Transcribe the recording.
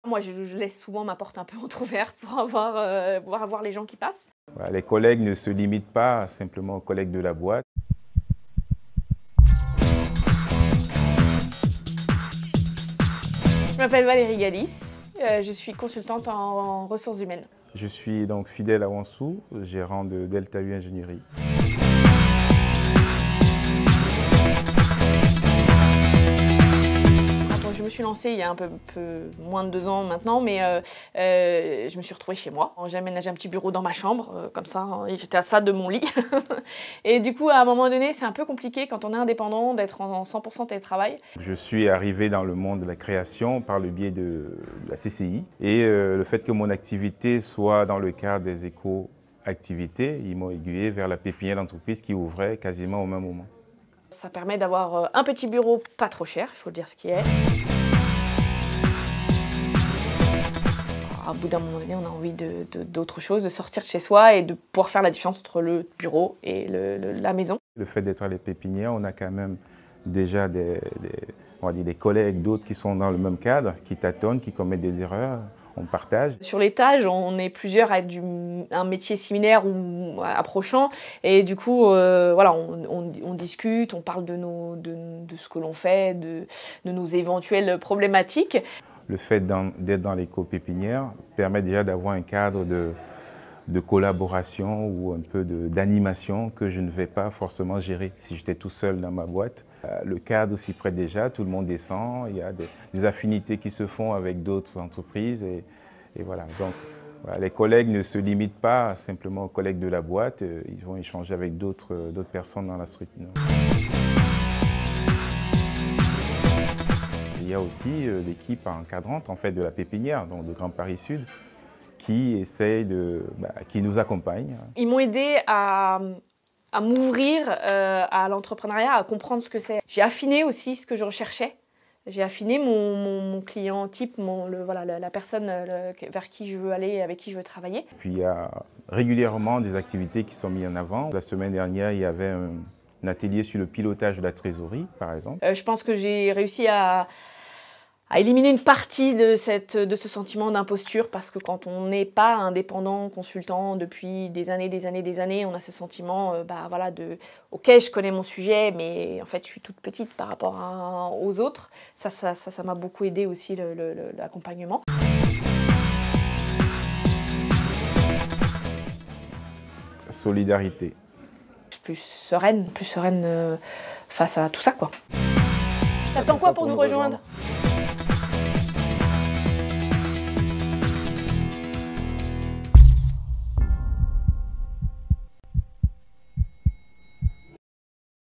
Moi, je laisse souvent ma porte un peu entrouverte pour pouvoir avoir les gens qui passent. Voilà, les collègues ne se limitent pas simplement aux collègues de la boîte. Je m'appelle Valérie Galis, je suis consultante en ressources humaines. Je suis donc Fidèle Awansou, gérant de Delta U Ingénierie. Je me suis lancée il y a un peu moins de 2 ans maintenant, mais je me suis retrouvée chez moi. J'ai aménagé un petit bureau dans ma chambre, comme ça, et j'étais à ça de mon lit. Et du coup, à un moment donné, c'est un peu compliqué quand on est indépendant d'être en 100% télétravail. Je suis arrivé dans le monde de la création par le biais de la CCI. Et le fait que mon activité soit dans le cadre des éco-activités, ils m'ont aiguillé vers la pépinière d'entreprise qui ouvrait quasiment au même moment. Ça permet d'avoir un petit bureau pas trop cher, il faut dire ce qui est. Au bout d'un moment donné, on a envie d'autre chose, de sortir de chez soi et de pouvoir faire la différence entre le bureau et la maison. Le fait d'être à les pépinières, on a quand même déjà on va dire des collègues, d'autres qui sont dans le même cadre, qui tâtonnent, qui commettent des erreurs. On partage. Sur l'étage, on est plusieurs à être un métier similaire ou approchant. Et du coup, voilà, on discute, on parle de ce que l'on fait, de nos éventuelles problématiques. Le fait d'être dans l'éco-pépinière permet déjà d'avoir un cadre de collaboration ou un peu d'animation que je ne vais pas forcément gérer si j'étais tout seul dans ma boîte. Le cadre s'y prête déjà, tout le monde descend, il y a des affinités qui se font avec d'autres entreprises et voilà. Donc voilà, les collègues ne se limitent pas simplement aux collègues de la boîte, ils vont échanger avec d'autres personnes dans la structure. Il y a aussi l'équipe encadrante en fait, de la pépinière, donc de Grand Paris Sud, qui essaye qui nous accompagne. Ils m'ont aidé à m'ouvrir à l'entrepreneuriat, à comprendre ce que c'est. J'ai affiné aussi ce que je recherchais. J'ai affiné mon client type, la personne vers qui je veux aller, avec qui je veux travailler. Puis il y a régulièrement des activités qui sont mises en avant. La semaine dernière, il y avait un atelier sur le pilotage de la trésorerie, par exemple. Je pense que j'ai réussi à éliminer une partie de ce sentiment d'imposture parce que quand on n'est pas indépendant, consultant depuis des années, on a ce sentiment, ok, je connais mon sujet, mais en fait, je suis toute petite par rapport aux autres. Ça m'a beaucoup aidé aussi l'accompagnement. Solidarité. Plus sereine face à tout ça, quoi. T'attends quoi pour nous rejoindre ?